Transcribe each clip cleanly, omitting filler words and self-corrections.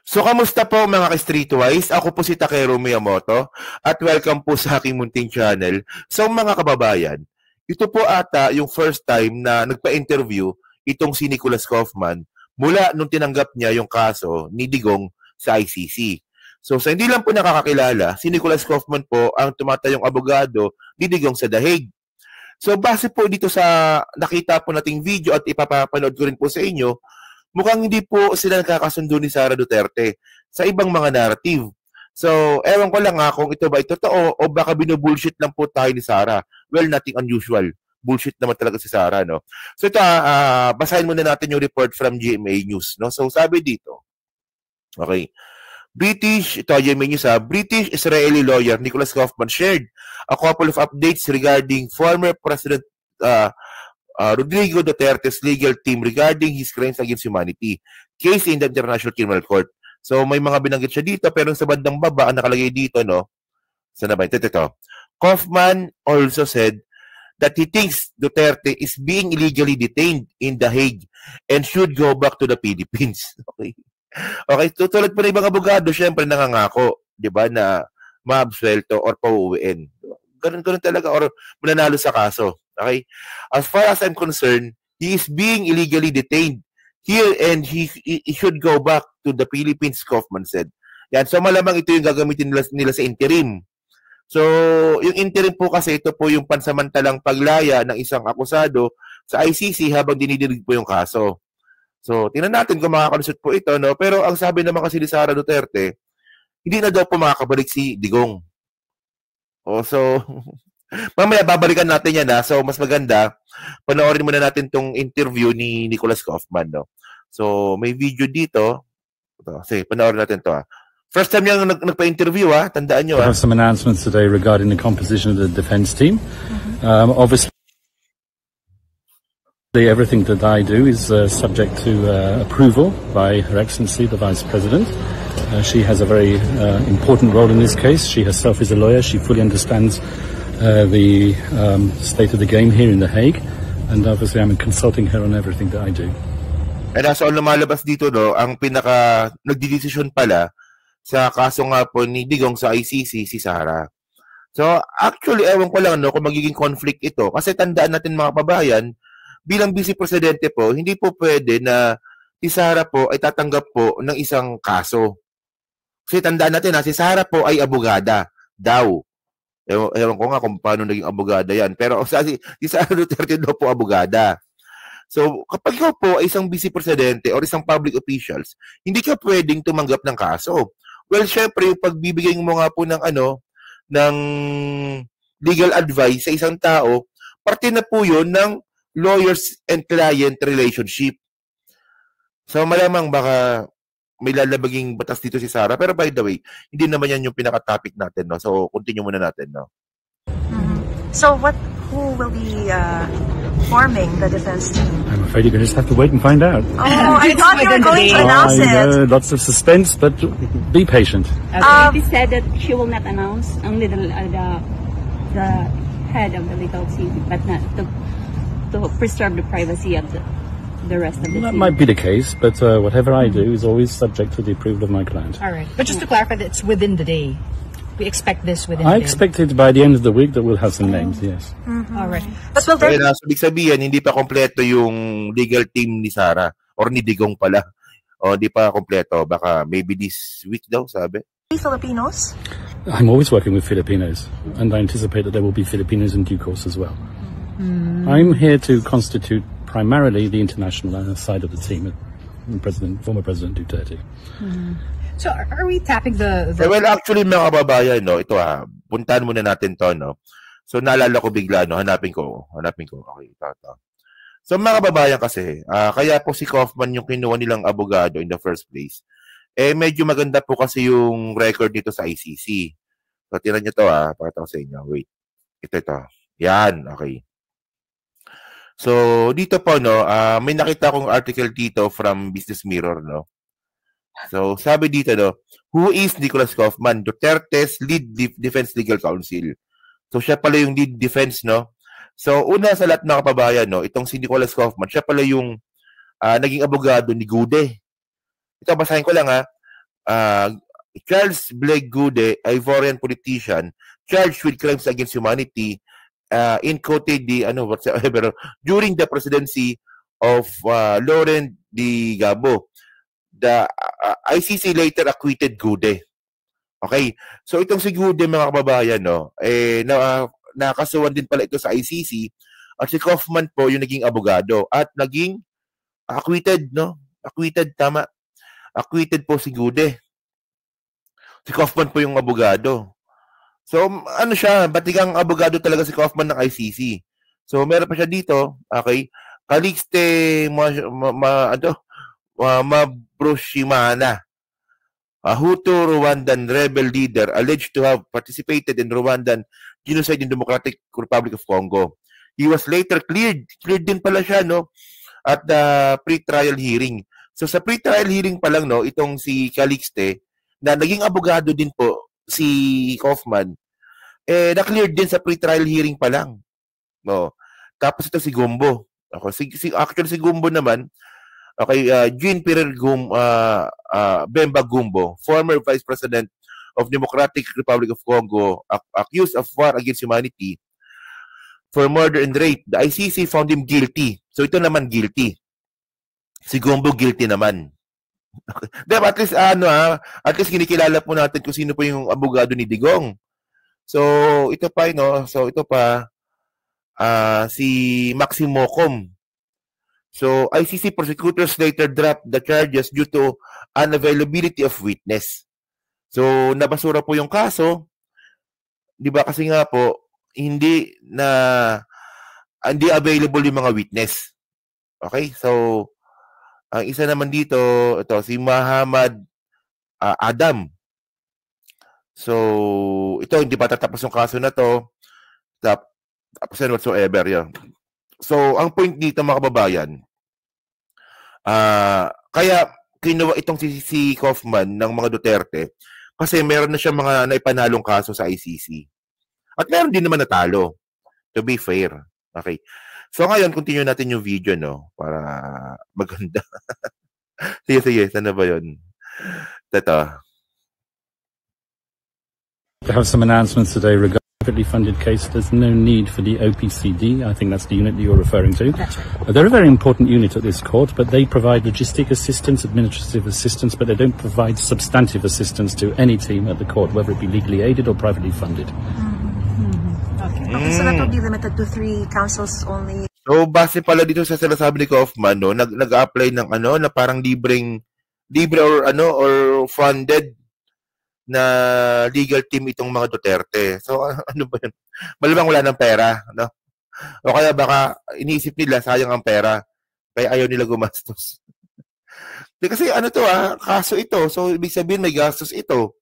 So, kamusta po mga ka-Streetwise? Ako po si Takeru Miyamoto at welcome po sa aking munting channel. So, mga kababayan, ito po ata yung first time na nagpa-interview itong si Nicholas Kaufman mula nung tinanggap niya yung kaso ni Digong sa ICC. So, sa hindi lang po nakakakilala, si Nicholas Kaufman po ang tumatayong abogado ni Digong sa The Hague. So, base po dito sa nakita po nating video at ipapapanood ko rin po sa inyo, mukhang hindi po sila nakakasundo ni Sara Duterte sa ibang mga narrative. So, ewan ko lang kung ito ba ito totoo o baka binubullshit lang po tayo ni Sara. Well, nothing unusual. Bullshit naman talaga si Sara, no? So, ito, basahin muna natin yung report from GMA News, no? So, sabi dito, okay, ito GMA News, British-Israeli lawyer Nicholas Kaufman shared a couple of updates regarding former President Rodrigo Duterte's legal team regarding his crimes against humanity case in the International Criminal Court. So may mga binanggit siya dito pero sa bandang baba ang nakalagay dito, no? Sana ba? Ito. Kaufman also said that he thinks Duterte is being illegally detained in The Hague and should go back to the Philippines. Okay, tutulad pa ng ibang abogado, syempre nangangako, 'di ba, na maabsuelto or pauuwiin. Ganun talaga or mananalo sa kaso. Okay? As far as I'm concerned, he is being illegally detained here and he should go back to the Philippines, Kaufman said. Yan. So malamang ito yung gagamitin nila sa interim. So, yung interim po kasi ito po yung pansamantalang paglaya ng isang akusado sa ICC habang dinidinig po yung kaso. So, tingnan natin kung makakalusot po ito, no? Pero ang sabi naman kasi ni Sara Duterte, hindi na daw po makakabalik si Digong. So, mamaya babalikan natin yan, ha? So, mas maganda, panoorin muna natin tong interview ni Nicholas Kaufman, no? So, may video dito. Sige, panoorin natin to, ha? First time niyang nagpa-interview, ha? Tandaan nyo, ha? I have some announcements today regarding the composition of the defense team. Obviously, everything that I do is subject to approval by Her Excellency, the Vice President. She has a very important role in this case. She herself is a lawyer. She fully understands the state of the game here in The Hague. And obviously, I'm consulting her on everything that I do. And so, lumalabas dito, no, ang pinaka nagdidesisyon pala sa kaso nga po ni Digong sa ICC, si Sara. So, actually, ewan ko lang, no, kung magiging conflict ito. Kasi tandaan natin mga kabayan, bilang vice presidente po, hindi po pwede na si Sara po ay tatanggap po ng isang kaso. Kasi tandaan natin si Sara po ay abogada daw. Ewan ko nga kung paano naging abogada yan. Pero si Sara Duterte daw po abogada. So, kapag ikaw po ay isang vice presidente or isang public officials, hindi ka pwedeng tumanggap ng kaso. Well, syempre, yung pagbibigay mo nga po ng ng legal advice sa isang tao, parte na po yun ng lawyers and client relationship. So, malamang baka may lalabaging batas dito si Sara. Pero by the way, hindi naman yan yung pinaka-topic natin, no? So, continue muna natin, no? So, who will be forming the defense team? I'm afraid you're going to just have to wait and find out. Oh, I thought you were going to announce it. Lots of suspense, but be patient. It is said that she will not announce, only the head of the legal team, but not to preserve the privacy of the rest of the team. That might be the case, but whatever I do is always subject to the approval of my client. All right. But just to clarify, that it's within the day. We expect this within I the day. expect it by the end of the week that we'll have some names, yes. All right. But will there... Kaya ibig sabihin, hindi pa kompleto yung legal team ni Sara or ni Digong pala. O, hindi pa kompleto. Baka maybe this week daw, sabi. Filipinos? I'm always working with Filipinos, and I anticipate that there will be Filipinos in due course as well. I'm here to constitute primarily the international side of the team, former President Duterte. So are we tapping the... Well, actually, mga kababayan, no, ito puntahan muna natin to, no. So, naalala ko bigla, no, hanapin ko. Okay, ito. So, mga kababayan kasi, kaya po si Kaufman yung kinuha nilang abogado in the first place. Medyo maganda po kasi yung record nito sa ICC. So, tinan nyo to, pakita ko sa inyo. Wait. Ito. Yan, okay. So, dito po, no, may nakita kong article dito from Business Mirror, no. So, sabi dito, no, who is Nicholas Kaufman? Duterte's lead defense legal counsel. So, siya pala yung lead defense, no. So, una sa lahat ng kababayan, no, itong si Nicholas Kaufman, siya pala yung naging abogado ni Gude. Ito, basahin ko lang, Charles Blake Gude, Ivorian politician, charged with crimes against humanity in Cote whatsoever during the presidency of Laurent de Gabo. The ICC later acquitted Gude. Okay? So itong si Gude, mga kababayan, no, nakasuhan din pala ito sa ICC at si Kaufman po yung naging abogado at naging acquitted, no? Acquitted, tama. Acquitted po si Gude. Si Kaufman po yung abogado. So, ano siya, batigang abogado talaga si Kaufman ng ICC. So, meron pa siya dito, okay, Calixte Mabroshimana, a Hutu Rwandan rebel leader alleged to have participated in Rwandan genocide in Democratic Republic of Congo. He was later cleared. Cleared din pala siya, no, at the pre-trial hearing. So, sa pre-trial hearing pa lang, no, itong si Calixte, na naging abogado din po si Kaufman, na-cleared din sa pre-trial hearing pa lang. No. Tapos ito si Gumbo. Okay, actually si Gumbo naman, okay, Jean-Pierre Bemba Gumbo, former Vice President of Democratic Republic of Congo, accused of war against humanity for murder and rape. The ICC found him guilty. So ito naman guilty. Si Gumbo guilty naman. Okay. Diba, at least kinikilala po natin kung sino po yung abogado ni Digong. So, ito pa, no? So, ito pa, si Maxim Mocom. So, ICC prosecutors later dropped the charges due to unavailability of witness. So, nabasura po yung kaso. Di ba kasi nga po, hindi available yung mga witness. Okay? So, ang isa naman dito, ito, si Muhammad Adam. So, ito, hindi pa tatapos yung kaso na to. Tapos yan whatsoever yun. So, ang point dito, mga kababayan, kaya kinuha itong si Kaufman ng mga Duterte kasi meron na siya mga naipanalong kaso sa ICC. At meron din naman natalo. To be fair. Okay. So, ngayon, continue natin yung video, no? Para maganda. Sige. Sana ba yun? Ito. To have some announcements today regarding the privately funded case. There's no need for the OPCD. I think that's the unit that you're referring to. That's right. They're a very important unit at this court, but they provide logistic assistance, administrative assistance, but they don't provide substantive assistance to any team at the court, whether it be legally aided or privately funded. Okay, so that will be limited to 3 councils only. So, base pala dito sa sinasabi ni Kaufman, no, nag-apply ng na parang libre or funded na legal team itong mga Duterte. So, ano ba yun? Malamang wala ng pera, no? O kaya baka iniisip nila, sayang ang pera, kaya ayaw nila gumastos. Kasi kaso ito. So, ibig sabihin may gastos ito.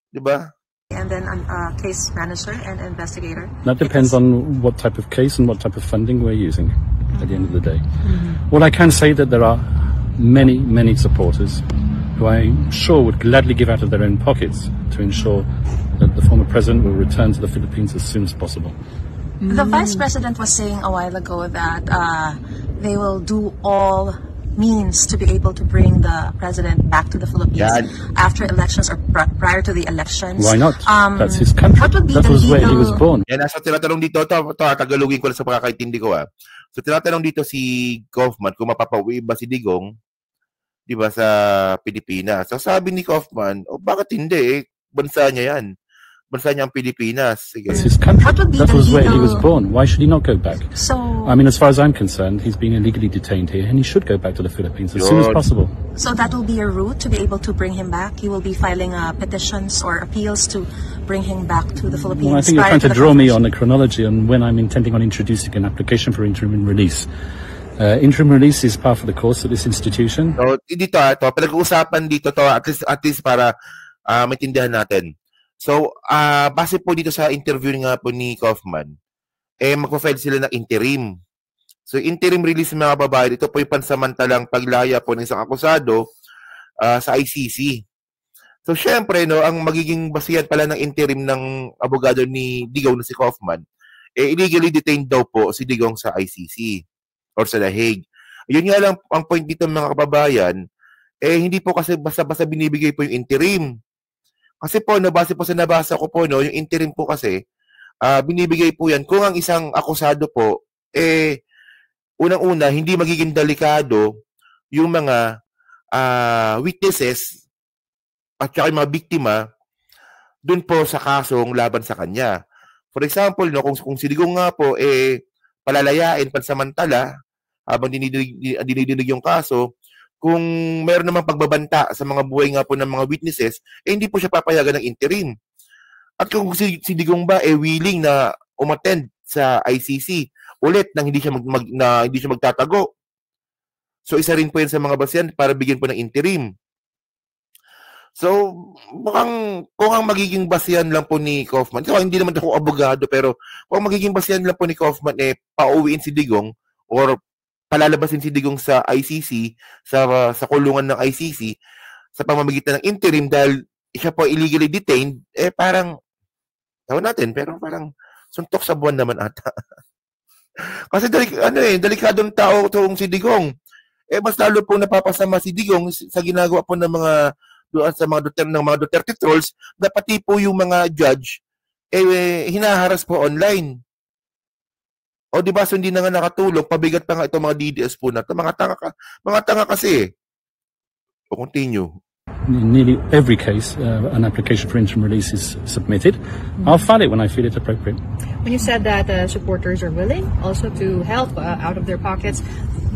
Diba? And then a case manager and investigator. That depends on what type of case and what type of funding we're using at the end of the day. Well, I can say that there are many, many supporters who I'm sure would gladly give out of their own pockets to ensure that the former president will return to the Philippines as soon as possible. The vice president was saying a while ago that they will do all means to be able to bring the president back to the Philippines after elections or prior to the elections. Why not? That's his country. What would be that the was where he was born. Yan, so tinatanong dito, tagalugin ko na sa pagkakaintindi ko. So tinatanong dito si Kaufman kung mapapauwi ba si Digong, di ba, sa Pilipinas. So sabi ni Kaufman, bakit hindi? Bansa niya yan. Bansa niya ang Pilipinas. Sige. That's his country. What would be That the was where he legal- was born. Why should he not go back? So, I mean, as far as I'm concerned, he's being illegally detained here, and he should go back to the Philippines as soon as Yun. possible. so that will be a route to be able to bring him back. You will be filing petitions or appeals to bring him back to the Philippines. Well, I think you're prior trying to the draw me convention. on a chronology on when I'm intending on introducing an application for interim release. Interim release is part of the course at this institution. So, dito, pinag-uusapan dito to at least para maintindihan natin. So, base po dito sa interview nga po ni Kaufman, magpa-file sila ng interim. So, interim release mga babae, ito po yung pansamantalang paglaya po ng isang akusado sa ICC. So, syempre, no, ang magiging basihan pala ng interim ng abogado ni Digong na si Kaufman, illegally detained daw po si Digong sa ICC or sa The Hague. Yun nga lang ang point dito mga kababayan, hindi po kasi basta-basta binibigay po yung interim. Kasi po, base po sa nabasa ko po, no, yung interim po kasi, binibigay po yan kung ang isang akusado po, unang-una, hindi magiging delikado yung mga witnesses at saka yung mga biktima dun po sa kasong laban sa kanya. For example, no, kung si Digong nga po, palalayain pansamantala habang dinidinig yung kaso, kung mayroon namang pagbabanta sa mga buhay nga po ng mga witnesses, hindi po siya papayagan ng interim. At kung si Digong ba willing na umattend sa ICC ulit nang hindi siya magtatago. So isa rin po 'yan sa mga basehan para bigyan po ng interim. So mukhang kung ang magiging basehan lang po ni Kaufman, hindi naman ako abogado, pero kung magiging basehan lang po ni Kaufman pauwiin si Digong or palalabasin si Digong sa ICC, sa kulungan ng ICC sa pamamagitan ng interim dahil siya po illegally detained, parang tawag natin, pero parang suntok sa buwan naman ata. Kasi delikadong tao itong si Digong. Mas lalo po napapasama si Digong sa ginagawa po ng mga Duterte trolls, na pati po yung mga judge hinaharas po online. O di ba, so hindi na nga nakatulog, pabigat pa nga itong mga DDS po na ito. Mga tanga kasi. O continue. In nearly every case, an application for interim release is submitted. I'll file it when I feel it's appropriate. When you said that supporters are willing also to help out of their pockets,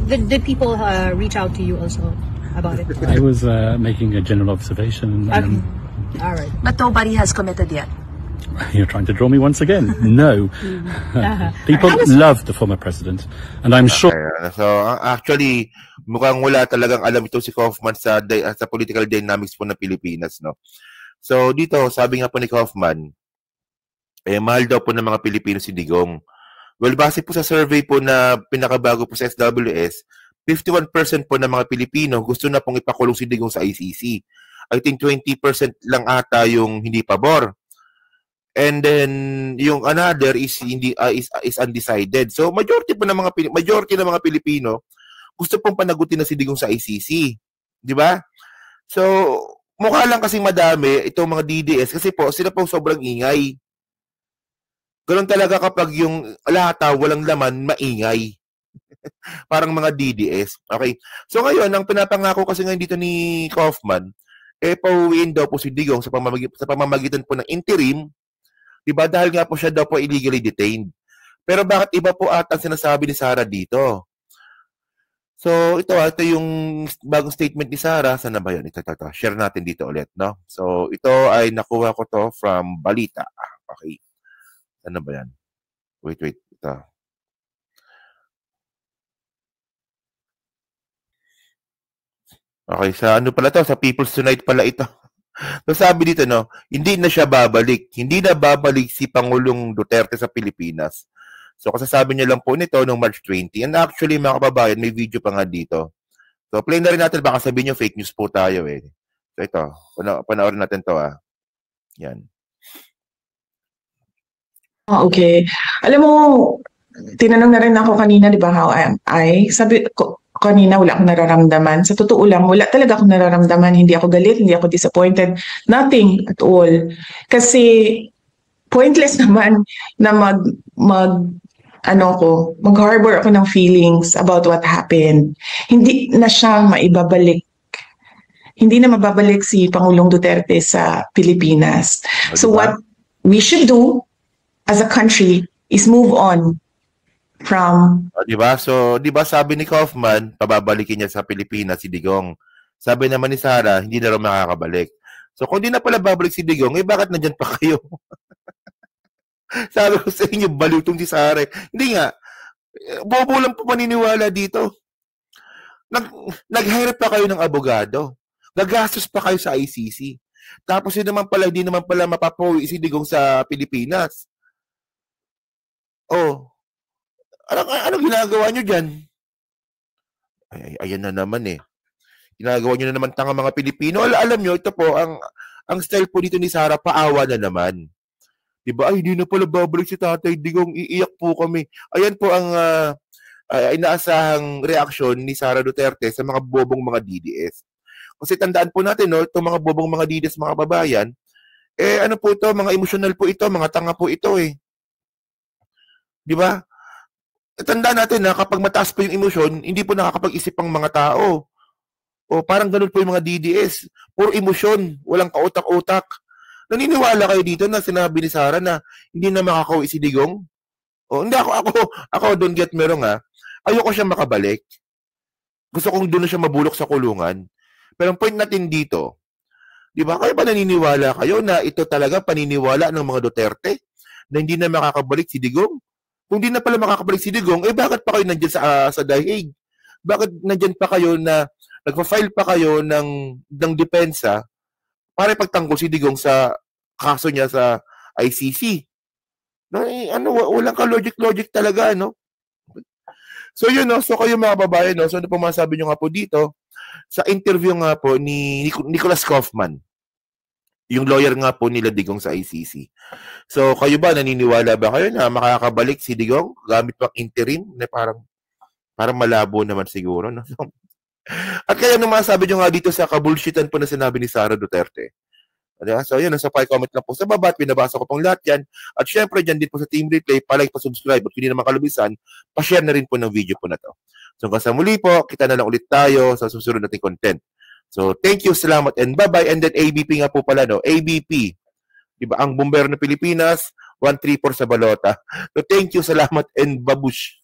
did people reach out to you also about it? I was making a general observation. Okay. All right. But nobody has committed yet. You're trying to draw me once again. No. People love the former president. And I'm sure... So, actually, mukhang wala talagang alam ito si Kaufman sa political dynamics po ng Pilipinas, no? So, dito, sabi nga po ni Kaufman, mahal daw po ng mga Pilipino si Digong. Well, base po sa survey po na pinakabago po sa SWS, 51% po ng mga Pilipino gusto na pong ipakulong si Digong sa ICC. I think 20% lang ata yung hindi pabor. And then yung another is undecided. So majority ng mga Pilipino gusto pong panagutin na si Digong sa ICC, di ba? So mukha lang kasing madami itong mga DDS kasi po sila po sobrang ingay. Ganun talaga kapag yung lata walang laman, maingay. Parang mga DDS. Okay. So ngayon, ang pinapangako kasi ngayon dito ni Kaufman, pauwiin daw po si Digong sa pamamagitan po ng interim. Diba? Dahil nga po siya daw po illegally detained. Pero bakit iba po ata sinasabi ni Sara dito? So, ito yung bagong statement ni Sara. Saan na ba yun? Ito. Share natin dito ulit, no? So, ito ay nakuha ko to from Balita. Okay. Saan na ba yan? Wait. Ito. Okay, sa ano pala to? Sa People's Tonight pala ito. So sabi dito, no, hindi na siya babalik. Hindi na babalik si Pangulong Duterte sa Pilipinas. So kasasabi niya lang po nito noong March 20. And actually, mga kababayan, may video pa nga dito. So play na rin natin. Baka sabihin niyo fake news po tayo eh. So ito, panoorin natin to Yan. Okay. Alam mo, tinanong na rin ako kanina, di ba, how am I? Sabi ko, kanina wala akong nararamdaman. Sa totoo lang, wala talaga akong nararamdaman. Hindi ako galit, hindi ako disappointed. Nothing at all. Kasi pointless naman na mag-harbor ako ng feelings about what happened. Hindi na siya maibabalik. Hindi na mababalik si Pangulong Duterte sa Pilipinas. So what we should do as a country is move on from... Diba? So, diba sabi ni Kaufman, pababalikin niya sa Pilipinas si Digong. Sabi naman ni Sara, hindi na raw makakabalik. So, kung di na pala babalik si Digong, bakit nandyan pa kayo? Sabi ko sa inyo, balutong si Sara. Hindi nga. Bobo lang po paniniwala dito. Nag-hire pa kayo ng abogado. Gagastos pa kayo sa ICC. Tapos hindi naman pala mapapawi si Digong sa Pilipinas. Oh, ano ginagawa nyo dyan? Ayan na naman eh. Ginagawa nyo na naman tanga mga Pilipino. Alam nyo, ito po, ang style po dito ni Sara, paawa na naman. Diba? Ay, hindi na pala babalik si Tatay Digong, iiyak po kami. Ayan po ang inaasahang reaksyon ni Sara Duterte sa mga bobong mga DDS. Kasi tandaan po natin, no, itong mga bobong mga dides, mga kababayan, ano po ito, mga emosyonal po ito, mga tanga po ito eh. Di ba? Tandaan natin na kapag mataas po yung emosyon, hindi po nakakapag-isip ang mga tao. O parang ganun po yung mga DDS. Puro emosyon, walang kautak-utak. Naniniwala kayo dito na sinabi ni Sara na hindi na makakauwi si Digong? O hindi, ako don't get me wrong ha. Ayoko siya makabalik. Gusto kong doon na siya mabulok sa kulungan. Pero ang point natin dito, di ba, kayo ba naniniwala kayo na ito talaga paniniwala ng mga Duterte na hindi na makakabalik si Digong? Kung hindi na pala makakabalik si Digong, bakit pa kayo nandiyan sa Dahig? Bakit nandiyan pa kayo na nagpa-file pa kayo ng depensa para ipagtanggol si Digong sa kaso niya sa ICC? No, walang ka logic talaga, no? So yun, no? So kayo mga babae, no? So ano po masabi nyo nga po dito? Sa interview nga po ni Nicholas Kaufman, yung lawyer nga po nila Digong sa ICC. So kayo ba, naniniwala ba kayo na makakabalik si Digong gamit pang interim? Na parang malabo naman siguro, no? At kaya nung masabi nyo nga dito sa kabulshitan po na sinabi ni Sara Duterte. So yun, nasa comment lang po sa baba at binabasa ko pong lahat yan. At syempre dyan din po sa Team Replay, palike, pa-subscribe at hindi naman kalubisan, pa-share na rin po ng video po na to. So hanggang sa muli po, kita na lang ulit tayo sa susunod nating content. So thank you, salamat, and bye-bye. And then ABP nga po pala, no? ABP, diba? Ang Bumbero ng Pilipinas, 134 sa balota. So thank you, salamat, and babush.